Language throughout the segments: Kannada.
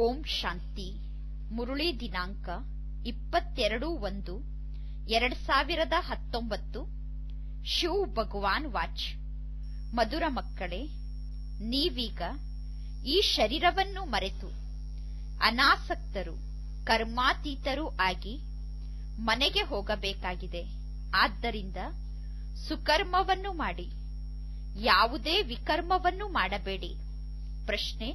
ಓಂ ಶಾಂತಿ. ಮುರುಳಿ ದಿನಾಂಕ 22/1/2019. ಶಿವ್ ಭಗವಾನ್ ವಾಚ್. ಮಧುರ ಮಕ್ಕಳೇ, ನೀವೀಗ ಈ ಶರೀರವನ್ನು ಮರೆತು ಅನಾಸಕ್ತರು, ಕರ್ಮಾತೀತರೂ ಆಗಿ ಮನೆಗೆ ಹೋಗಬೇಕಾಗಿದೆ. ಆದ್ದರಿಂದ ಸುಕರ್ಮವನ್ನು ಮಾಡಿ, ಯಾವುದೇ ವಿಕರ್ಮವನ್ನು ಮಾಡಬೇಡಿ. ಪ್ರಶ್ನೆ: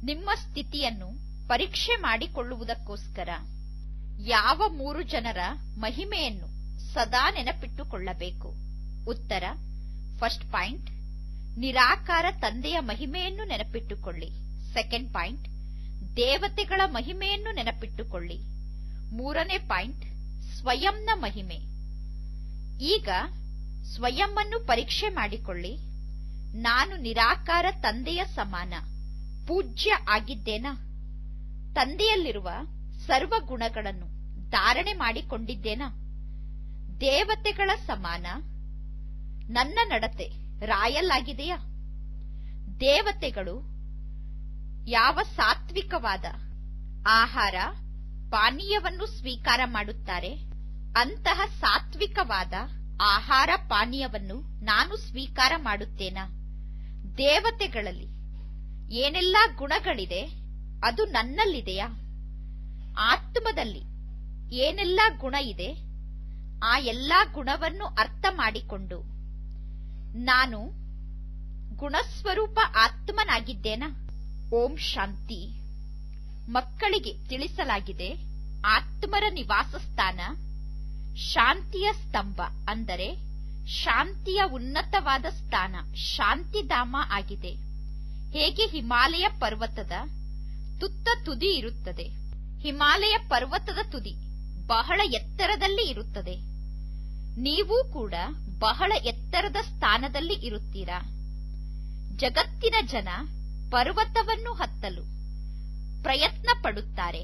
ನಿಮ್ಮ ಸ್ಥಿತಿಯನ್ನು ಪರೀಕ್ಷೆ ಮಾಡಿಕೊಳ್ಳುವುದಕ್ಕೋಸ್ಕರ ಯಾವ 3 ಜನರ ಮಹಿಮೆಯನ್ನು ಸದಾ ನೆನಪಿಟ್ಟುಕೊಳ್ಳಬೇಕು? ಉತ್ತರ: ಫಸ್ಟ್ ಪಾಯಿಂಟ್, ನಿರಾಕಾರ ತಂದೆಯ ಮಹಿಮೆಯನ್ನು ನೆನಪಿಟ್ಟುಕೊಳ್ಳಿ. ಸೆಕೆಂಡ್ ಪಾಯಿಂಟ್, ದೇವತೆಗಳ ಮಹಿಮೆಯನ್ನು ನೆನಪಿಟ್ಟುಕೊಳ್ಳಿ. 3ನೇ ಪಾಯಿಂಟ್, ಸ್ವಯಂನ ಮಹಿಮೆ. ಈಗ ಸ್ವಯಂವನ್ನು ಪರೀಕ್ಷೆ ಮಾಡಿಕೊಳ್ಳಿ. ನಾನು ನಿರಾಕಾರ ತಂದೆಯ ಸಮಾನ ಪೂಜ್ಯ ಆಗಿದ್ದೇನಾ? ತಂದೆಯಲ್ಲಿರುವ ಸರ್ವ ಗುಣಗಳನ್ನು ಧಾರಣೆ ಮಾಡಿಕೊಂಡಿದ್ದೇನಾ? ದೇವತೆಗಳ ಸಮಾನ ನನ್ನ ನಡತೆ ರಾಯಲ್ ಆಗಿದೆಯಾ? ದೇವತೆಗಳು ಯಾವ ಸಾತ್ವಿಕವಾದ ಆಹಾರ ಪಾನೀಯವನ್ನು ಸ್ವೀಕಾರ ಮಾಡುತ್ತಾರೆ, ಅಂತಹ ಸಾತ್ವಿಕವಾದ ಆಹಾರ ಪಾನೀಯವನ್ನು ನಾನು ಸ್ವೀಕಾರ ಮಾಡುತ್ತೇನಾ? ದೇವತೆಗಳಲ್ಲಿ ಏನೆಲ್ಲ ಗುಣಗಳಿದೆ ಅದು ನನ್ನಲ್ಲಿದೆಯಾ? ಆತ್ಮದಲ್ಲಿ ಏನೆಲ್ಲ ಗುಣ ಇದೆ ಆ ಎಲ್ಲಾ ಗುಣವನ್ನು ಅರ್ಥ ಮಾಡಿಕೊಂಡು ನಾನು ಗುಣಸ್ವರೂಪ ಆತ್ಮನಾಗಿದ್ದೇನಾ? ಓಂ ಶಾಂತಿ. ಮಕ್ಕಳಿಗೆ ತಿಳಿಸಲಾಗಿದೆ, ಆತ್ಮರ ನಿವಾಸ ಸ್ಥಾನ ಶಾಂತಿಯ ಸ್ತಂಭ, ಅಂದರೆ ಶಾಂತಿಯ ಉನ್ನತವಾದ ಸ್ಥಾನ, ಶಾಂತಿಧಾಮ ಆಗಿದೆ. ಹೇಗೆ ಹಿಮಾಲಯ ಪರ್ವತದ ತುತ್ತ ತುದಿ ಇರುತ್ತದೆ, ಹಿಮಾಲಯ ಪರ್ವತದ ತುದಿ ಬಹಳ ಎತ್ತರದಲ್ಲಿ ಇರುತ್ತದೆ. ನೀವು ಕೂಡ ಬಹಳ ಎತ್ತರದ ಸ್ಥಾನದಲ್ಲಿ ಇರುತ್ತೀರಾ. ಜಗತ್ತಿನ ಜನ ಪರ್ವತವನ್ನು ಹತ್ತಲು ಪ್ರಯತ್ನ ಪಡುತ್ತಾರೆ,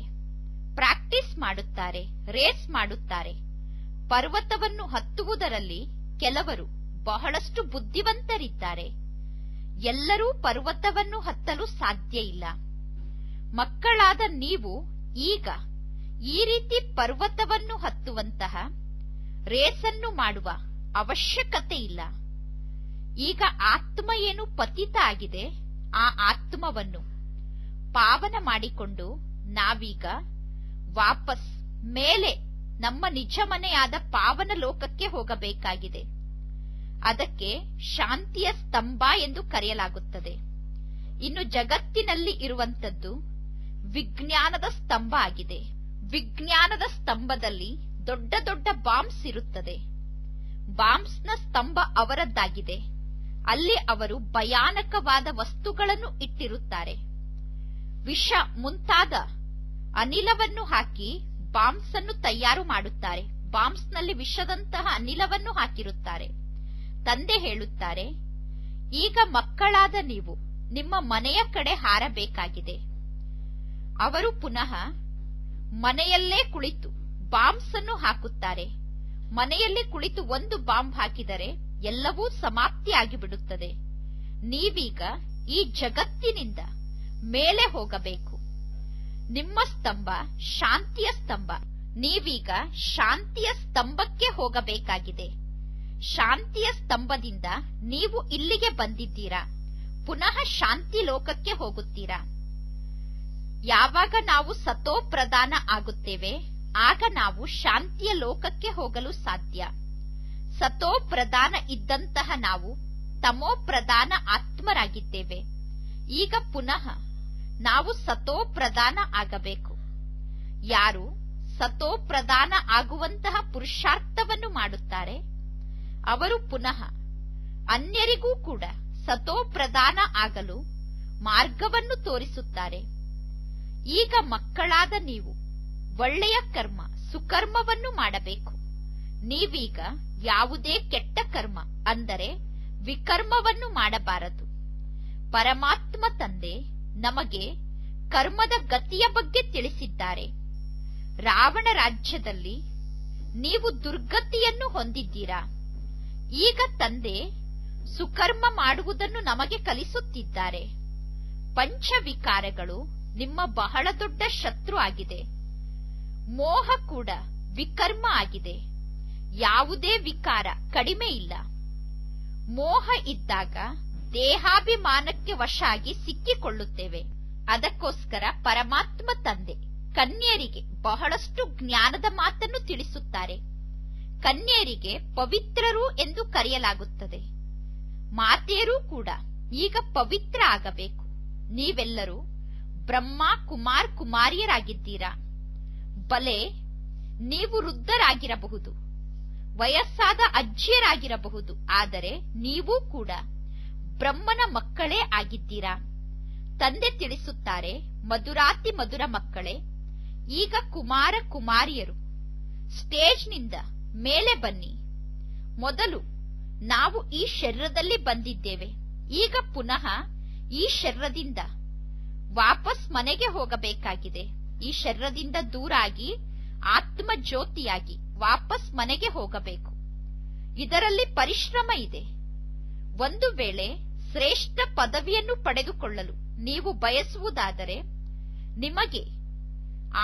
ಪ್ರಾಕ್ಟೀಸ್ ಮಾಡುತ್ತಾರೆ, ರೇಸ್ ಮಾಡುತ್ತಾರೆ. ಪರ್ವತವನ್ನು ಹತ್ತುವುದರಲ್ಲಿ ಕೆಲವರು ಬಹಳಷ್ಟು ಬುದ್ಧಿವಂತರಿದ್ದಾರೆ. ಎಲ್ಲರೂ ಪರ್ವತವನ್ನು ಹತ್ತಲು ಸಾಧ್ಯ ಇಲ್ಲ. ಮಕ್ಕಳಾದ ನೀವು ಈಗ ಈ ರೀತಿ ಪರ್ವತವನ್ನು ಹತ್ತುವಂತಹ ರೇಸನ್ನು ಮಾಡುವ ಅವಶ್ಯಕತೆ ಇಲ್ಲ. ಈಗ ಆತ್ಮ ಏನು ಪತಿತ ಆಗಿದೆ, ಆ ಆತ್ಮವನ್ನು ಪಾವನ ಮಾಡಿಕೊಂಡು ನಾವೀಗ ವಾಪಸ್ ಮೇಲೆ ನಮ್ಮ ನಿಜ ಮನೆಯಾದ ಪಾವನ ಲೋಕಕ್ಕೆ ಹೋಗಬೇಕಾಗಿದೆ. ಅದಕ್ಕೆ ಶಾಂತಿಯ ಸ್ತಂಭ ಎಂದು ಕರೆಯಲಾಗುತ್ತದೆ. ಇನ್ನು ಜಗತ್ತಿನಲ್ಲಿ ಇರುವಂತದ್ದು ವಿಜ್ಞಾನದ ಸ್ತಂಭ ಆಗಿದೆ. ವಿಜ್ಞಾನದ ಸ್ತಂಭದಲ್ಲಿ ದೊಡ್ಡ ದೊಡ್ಡ ಬಾಂಬ್ಸ್ ಇರುತ್ತದೆ. ಬಾಂಬ್ಸ್ನ ಸ್ತಂಭ ಅವರದ್ದಾಗಿದೆ. ಅಲ್ಲಿ ಅವರು ಭಯಾನಕವಾದ ವಸ್ತುಗಳನ್ನು ಇಟ್ಟಿರುತ್ತಾರೆ. ವಿಷ ಮುಂತಾದ ಅನಿಲವನ್ನು ಹಾಕಿ ಬಾಂಬ್ಸ್ ಅನ್ನು ತಯಾರು ಮಾಡುತ್ತಾರೆ. ಬಾಂಬ್ಸ್ನಲ್ಲಿ ವಿಷದಂತಹ ಅನಿಲವನ್ನು ಹಾಕಿರುತ್ತಾರೆ. ತಂದೆ ಹೇಳುತ್ತಾರೆ, ಈಗ ಮಕ್ಕಳಾದ ನೀವು ನಿಮ್ಮ ಮನೆಯ ಕಡೆ ಹಾರಬೇಕಾಗಿದೆ. ಅವರು ಪುನಃ ಮನೆಯಲ್ಲೇ ಕುಳಿತು ಬಾಂಬ್ಸ್ ಅನ್ನು ಹಾಕುತ್ತಾರೆ. ಮನೆಯಲ್ಲಿ ಕುಳಿತು ಒಂದು ಬಾಂಬ್ ಹಾಕಿದರೆ ಎಲ್ಲವೂ ಸಮಾಪ್ತಿ ಆಗಿಬಿಡುತ್ತದೆ. ನೀವೀಗ ಈ ಜಗತ್ತಿನಿಂದ ಮೇಲೆ ಹೋಗಬೇಕು. ನಿಮ್ಮ ಸ್ತಂಭ ಶಾಂತಿಯ ಸ್ತಂಭ. ನೀವೀಗ ಶಾಂತಿಯ ಸ್ತಂಭಕ್ಕೆ ಹೋಗಬೇಕಾಗಿದೆ. ಶಾಂತಿಯ ಸ್ತಂಭದಿಂದ ನೀವು ಇಲ್ಲಿಗೆ ಬಂದಿದ್ದೀರಾ, ಪುನಃ ಶಾಂತಿ ಲೋಕಕ್ಕೆ ಹೋಗುತ್ತೀರಾ. ಯಾವಾಗ ನಾವು ಸತೋ ಪ್ರಧಾನ ಆಗುತ್ತೇವೆ ಆಗ ನಾವು ಶಾಂತಿಯ ಲೋಕಕ್ಕೆ ಹೋಗಲು ಸಾಧ್ಯ. ಸತೋ ಪ್ರಧಾನ ಇದ್ದಂತಹ ನಾವು ತಮೋ ಪ್ರಧಾನ ಆತ್ಮರಾಗಿದ್ದೇವೆ. ಈಗ ಪುನಃ ನಾವು ಸತೋ ಪ್ರಧಾನ ಆಗಬೇಕು. ಯಾರು ಸತೋ ಪ್ರಧಾನ ಆಗುವಂತಹ ಪುರುಷಾರ್ಥವನ್ನು ಮಾಡುತ್ತಾರೆ ಅವರು ಪುನಃ ಅನ್ಯರಿಗೂ ಕೂಡ ಸತೋ ಪ್ರಧಾನ ಆಗಲು ಮಾರ್ಗವನ್ನು ತೋರಿಸುತ್ತಾರೆ. ಈಗ ಮಕ್ಕಳಾದ ನೀವು ಒಳ್ಳೆಯ ಕರ್ಮ ಸುಕರ್ಮವನ್ನು ಮಾಡಬೇಕು. ನೀವೀಗ ಯಾವುದೇ ಕೆಟ್ಟ ಕರ್ಮ ಅಂದರೆ ವಿಕರ್ಮವನ್ನು ಮಾಡಬಾರದು. ಪರಮಾತ್ಮ ತಂದೆ ನಮಗೆ ಕರ್ಮದ ಗತಿಯ ಬಗ್ಗೆ ತಿಳಿಸಿದ್ದಾರೆ. ರಾವಣ ರಾಜ್ಯದಲ್ಲಿ ನೀವು ದುರ್ಗತಿಯನ್ನು ಹೊಂದಿದ್ದೀರಾ. ಈಗ ತಂದೆ ಸುಕರ್ಮ ಮಾಡುವುದನ್ನು ನಮಗೆ ಕಲಿಸುತ್ತಿದ್ದಾರೆ. ಪಂಚವಿಕಾರಗಳು ನಿಮ್ಮ ಬಹಳ ದೊಡ್ಡ ಶತ್ರು ಆಗಿದೆ. ಮೋಹ ಕೂಡ ವಿಕರ್ಮ ಆಗಿದೆ. ಯಾವುದೇ ವಿಕಾರ ಕಡಿಮೆ ಇಲ್ಲ. ಮೋಹ ಇದ್ದಾಗ ದೇಹಾಭಿಮಾನಕ್ಕೆ ವಶ ಆಗಿ ಸಿಕ್ಕಿಕೊಳ್ಳುತ್ತೇವೆ. ಅದಕ್ಕೋಸ್ಕರ ಪರಮಾತ್ಮ ತಂದೆ ಕನ್ಯರಿಗೆ ಬಹಳಷ್ಟು ಜ್ಞಾನದ ಮಾತನ್ನು ತಿಳಿಸುತ್ತಾರೆ. ಕನ್ಯರಿಗೆ ಪವಿತ್ರರು ಎಂದು ಕರೆಯಲಾಗುತ್ತದೆ. ಮಾತೆಯರೂ ಕೂಡ ಈಗ ಪವಿತ್ರ ಆಗಬೇಕು. ನೀವೆಲ್ಲರೂ ಬ್ರಹ್ಮ ಕುಮಾರ್ ಕುಮಾರಿಯರಾಗಿದ್ದೀರಾ. ಬಲೆ ನೀವು ವೃದ್ಧರಾಗಿರಬಹುದು, ವಯಸ್ಸಾದ ಅಜ್ಜಿಯರಾಗಿರಬಹುದು, ಆದರೆ ನೀವೂ ಕೂಡ ಬ್ರಹ್ಮನ ಮಕ್ಕಳೇ ಆಗಿದ್ದೀರಾ. ತಂದೆ ತಿಳಿಸುತ್ತಾರೆ, ಮಧುರಾತಿ ಮಧುರ ಮಕ್ಕಳೇ, ಈಗ ಕುಮಾರ ಕುಮಾರಿಯರು ಸ್ಟೇಜ್ನಿಂದ ಮೇಲೆ ಬನ್ನಿ. ಮೊದಲು ನಾವು ಈ ಶರೀರದಲ್ಲಿ ಬಂದಿದ್ದೇವೆ. ಈಗ ಪುನಃ ಈ ಶರೀರದಿಂದ ವಾಪಸ್ ಮನೆಗೆ ಹೋಗಬೇಕಾಗಿದೆ. ಈ ಶರೀರದಿಂದ ದೂರಾಗಿ ಆತ್ಮ ಜ್ಯೋತಿಯಾಗಿ ವಾಪಸ್ ಮನೆಗೆ ಹೋಗಬೇಕು. ಇದರಲ್ಲಿ ಪರಿಶ್ರಮ ಇದೆ. ಒಂದು ವೇಳೆ ಶ್ರೇಷ್ಠ ಪದವಿಯನ್ನು ಪಡೆದುಕೊಳ್ಳಲು ನೀವು ಬಯಸುವುದಾದರೆ ನಿಮಗೆ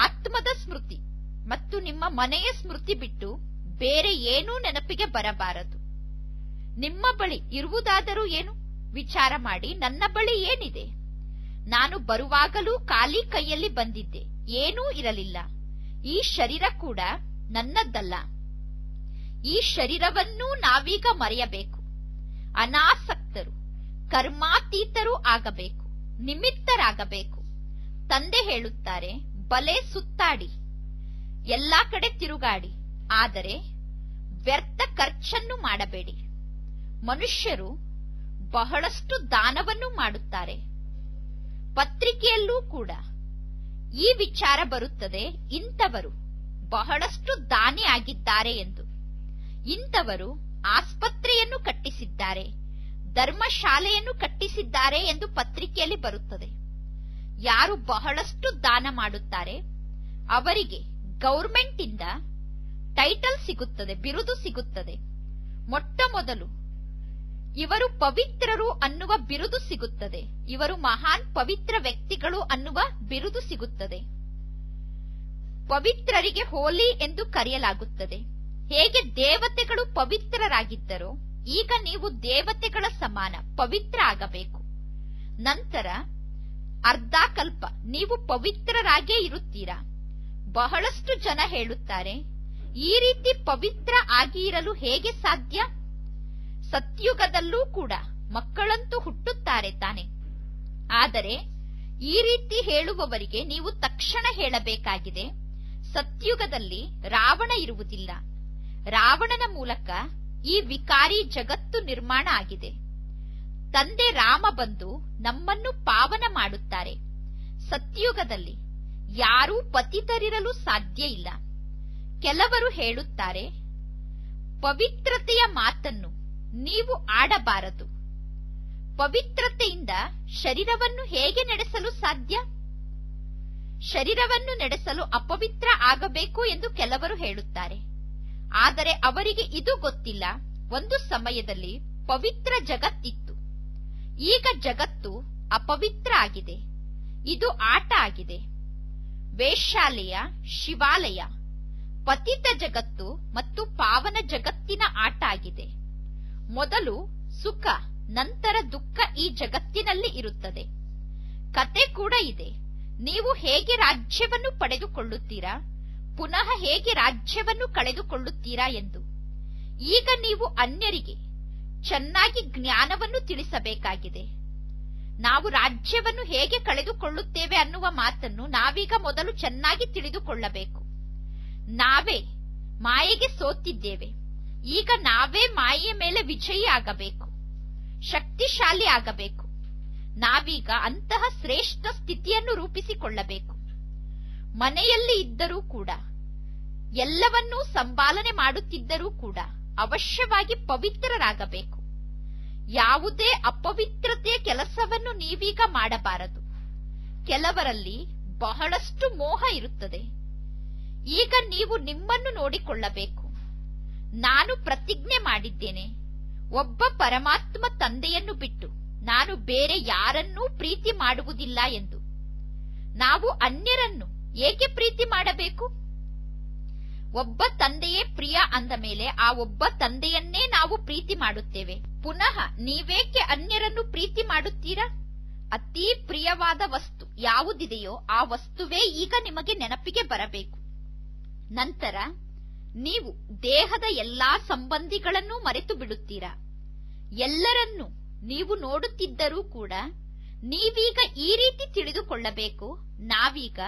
ಆತ್ಮದ ಸ್ಮೃತಿ ಮತ್ತು ನಿಮ್ಮ ಮನೆಯ ಸ್ಮೃತಿ ಬಿಟ್ಟು ಬೇರೆ ಏನೂ ನೆನಪಿಗೆ ಬರಬಾರದು. ನಿಮ್ಮ ಬಳಿ ಇರುವುದಾದರೂ ಏನು ವಿಚಾರ ಮಾಡಿ. ನನ್ನ ಬಳಿ ಏನಿದೆ? ನಾನು ಬರುವಾಗಲೂ ಖಾಲಿ ಕೈಯಲ್ಲಿ ಬಂದಿದ್ದೆ, ಏನೂ ಇರಲಿಲ್ಲ. ಈ ಶರೀರ ಕೂಡ ನನ್ನದ್ದಲ್ಲ. ಈ ಶರೀರವನ್ನೂ ನಾವೀಗ ಮರೆಯಬೇಕು. ಅನಾಸಕ್ತರು, ಕರ್ಮಾತೀತರೂ ಆಗಬೇಕು, ನಿಮಿತ್ತರಾಗಬೇಕು. ತಂದೆ ಹೇಳುತ್ತಾರೆ, ಬಲೆ ಸುತ್ತಾಡಿ, ಎಲ್ಲಾ ಕಡೆ ತಿರುಗಾಡಿ, ಆದರೆ ವ್ಯರ್ಥ ಖರ್ಚನ್ನು ಮಾಡಬೇಡಿ. ಮನುಷ್ಯರು ಬಹಳಷ್ಟು ದಾನವನ್ನು ಮಾಡುತ್ತಾರೆ. ಪತ್ರಿಕೆಯಲ್ಲೂ ಕೂಡ ಈ ವಿಚಾರ ಬರುತ್ತದೆ, ಇಂಥವರು ಬಹಳಷ್ಟು ದಾನಿ ಆಗಿದ್ದಾರೆ ಎಂದು. ಇಂಥವರು ಆಸ್ಪತ್ರೆಯನ್ನು ಕಟ್ಟಿಸಿದ್ದಾರೆ, ಧರ್ಮಶಾಲೆಯನ್ನು ಕಟ್ಟಿಸಿದ್ದಾರೆ ಎಂದು ಪತ್ರಿಕೆಯಲ್ಲಿ ಬರುತ್ತದೆ. ಯಾರು ಬಹಳಷ್ಟು ದಾನ ಮಾಡುತ್ತಾರೆ ಅವರಿಗೆ ಗೌರ್ಮೆಂಟ್ ಇಂದ ಟೈಟಲ್ ಸಿಗುತ್ತದೆ, ಬಿರುದು ಸಿಗುತ್ತದೆ. ಮೊಟ್ಟ ಮೊದಲು ಇವರು ಪವಿತ್ರರು ಅನ್ನುವ ಬಿರುದು ಸಿಗುತ್ತದೆ. ಇವರು ಮಹಾನ್ ಪವಿತ್ರ ವ್ಯಕ್ತಿಗಳು ಅನ್ನುವ ಬಿರುದು ಸಿಗುತ್ತದೆ. ಪವಿತ್ರರಿಗೆ ಹೋಲಿ ಎಂದು ಕರೆಯಲಾಗುತ್ತದೆ. ಹೇಗೆ ದೇವತೆಗಳು ಪವಿತ್ರರಾಗಿದ್ದರೋ ಈಗ ನೀವು ದೇವತೆಗಳ ಸಮಾನ ಪವಿತ್ರ ಆಗಬೇಕು. ನಂತರ ಅರ್ಧ ಕಲ್ಪ ನೀವು ಪವಿತ್ರರಾಗೇ ಇರುತ್ತೀರಾ. ಬಹಳಷ್ಟು ಜನ ಹೇಳುತ್ತಾರೆ, ಈ ರೀತಿ ಪವಿತ್ರ ಆಗಿ ಇರಲು ಹೇಗೆ ಸಾಧ್ಯ? ಸತ್ಯುಗದಲ್ಲೂ ಕೂಡ ಮಕ್ಕಳಂತೂ ಹುಟ್ಟುತ್ತಾರೆ ತಾನೆ. ಆದರೆ ಈ ರೀತಿ ಹೇಳುವವರಿಗೆ ನೀವು ತಕ್ಷಣ ಹೇಳಬೇಕಾಗಿದೆ, ಸತ್ಯುಗದಲ್ಲಿ ರಾವಣ ಇರುವುದಿಲ್ಲ. ರಾವಣನ ಮೂಲಕ ಈ ವಿಕಾರಿ ಜಗತ್ತು ನಿರ್ಮಾಣ ಆಗಿದೆ. ತಂದೆ ರಾಮ ಬಂದು ನಮ್ಮನ್ನು ಪಾವನ ಮಾಡುತ್ತಾರೆ. ಸತ್ಯುಗದಲ್ಲಿ ಯಾರೂ ಪತಿತರಿರಲು ಸಾಧ್ಯ ಇಲ್ಲ. ಕೆಲವರು ಹೇಳುತ್ತಾರೆ, ಪವಿತ್ರತೆಯ ಮಾತನ್ನು ನೀವು ಆಡಬಾರದು. ಪವಿತ್ರತೆಯಿಂದ ಶರೀರವನ್ನು ಹೇಗೆ ನಡೆಸಲು ಸಾಧ್ಯ? ಶರೀರವನ್ನು ನಡೆಸಲು ಅಪವಿತ್ರ ಆಗಬೇಕು ಎಂದು ಕೆಲವರು ಹೇಳುತ್ತಾರೆ. ಆದರೆ ಅವರಿಗೆ ಇದು ಗೊತ್ತಿಲ್ಲ, ಒಂದು ಸಮಯದಲ್ಲಿ ಪವಿತ್ರ ಜಗತ್ತಿತ್ತು, ಈಗ ಜಗತ್ತು ಅಪವಿತ್ರ ಆಗಿದೆ. ಇದು ಆಟ ಆಗಿದೆ. ವೇಶ್ಯಾಲಯ, ಶಿವಾಲಯ, ಪತಿತ ಜಗತ್ತು ಮತ್ತು ಪಾವನ ಜಗತ್ತಿನ ಆಟ ಆಗಿದೆ. ಮೊದಲು ಸುಖ, ನಂತರ ದುಃಖ ಈ ಜಗತ್ತಿನಲ್ಲಿ ಇರುತ್ತದೆ. ಕತೆ ಕೂಡ ಇದೆ. ನೀವು ಹೇಗೆ ರಾಜ್ಯವನ್ನು ಪಡೆದುಕೊಳ್ಳುತ್ತೀರಾ, ಪುನಃ ಹೇಗೆ ರಾಜ್ಯವನ್ನು ಕಳೆದುಕೊಳ್ಳುತ್ತೀರಾ ಎಂದು. ಈಗ ನೀವು ಅನ್ಯರಿಗೆ ಚೆನ್ನಾಗಿ ಜ್ಞಾನವನ್ನು ತಿಳಿಸಬೇಕಾಗಿದೆ. ನಾವು ರಾಜ್ಯವನ್ನು ಹೇಗೆ ಕಳೆದುಕೊಳ್ಳುತ್ತೇವೆ ಅನ್ನುವ ಮಾತನ್ನು ನಾವೀಗ ಮೊದಲು ಚೆನ್ನಾಗಿ ತಿಳಿದುಕೊಳ್ಳಬೇಕು. ನಾವೇ ಮಾಯೆಗೆ ಸೋತಿದ್ದೇವೆ. ಈಗ ನಾವೇ ಮಾಯೆಯ ಮೇಲೆ ವಿಜಯಿ ಆಗಬೇಕು, ಶಕ್ತಿಶಾಲಿ ಆಗಬೇಕು. ನಾವೀಗ ಅಂತಹ ಶ್ರೇಷ್ಠ ಸ್ಥಿತಿಯನ್ನು ರೂಪಿಸಿಕೊಳ್ಳಬೇಕು. ಮನೆಯಲ್ಲಿ ಇದ್ದರೂ ಕೂಡ, ಎಲ್ಲವನ್ನೂ ಸಂಪಾಲನೆ ಮಾಡುತ್ತಿದ್ದರೂ ಕೂಡ ಅವಶ್ಯವಾಗಿ ಪವಿತ್ರರಾಗಬೇಕು. ಯಾವುದೇ ಅಪವಿತ್ರತೆಯ ಕೆಲಸವನ್ನು ನೀವೀಗ ಮಾಡಬಾರದು. ಕೆಲವರಲ್ಲಿ ಬಹಳಷ್ಟು ಮೋಹ ಇರುತ್ತದೆ. ಈಗ ನೀವು ನಿಮ್ಮನ್ನು ನೋಡಿಕೊಳ್ಳಬೇಕು. ನಾನು ಪ್ರತಿಜ್ಞೆ ಮಾಡಿದ್ದೇನೆ, ಒಬ್ಬ ಪರಮಾತ್ಮ ತಂದೆಯನ್ನು ಬಿಟ್ಟು ನಾನು ಬೇರೆ ಯಾರನ್ನೂ ಪ್ರೀತಿ ಮಾಡುವುದಿಲ್ಲ ಎಂದು. ನಾವು ಅನ್ಯರನ್ನು ಏಕೆ ಪ್ರೀತಿ ಮಾಡಬೇಕು? ಒಬ್ಬ ತಂದೆಯೇ ಪ್ರಿಯ ಅಂದ ಮೇಲೆ ಆ ಒಬ್ಬ ತಂದೆಯನ್ನೇ ನಾವು ಪ್ರೀತಿ ಮಾಡುತ್ತೇವೆ. ಪುನಃ ನೀವೇಕೆ ಅನ್ಯರನ್ನು ಪ್ರೀತಿ ಮಾಡುತ್ತೀರಾ? ಅತಿ ಪ್ರಿಯವಾದ ವಸ್ತು ಯಾವುದಿದೆಯೋ ಆ ವಸ್ತುವೇ ಈಗ ನಿಮಗೆ ನೆನಪಿಗೆ ಬರಬೇಕು. ನಂತರ ನೀವು ದೇಹದ ಎಲ್ಲಾ ಸಂಬಂಧಿಗಳನ್ನು ಮರೆತು ಬಿಡುತ್ತೀರಾ. ಎಲ್ಲರನ್ನೂ ನೀವು ನೋಡುತ್ತಿದ್ದರೂ ಕೂಡ ನೀವೀಗ ಈ ರೀತಿ ತಿಳಿದುಕೊಳ್ಳಬೇಕು, ನಾವೀಗ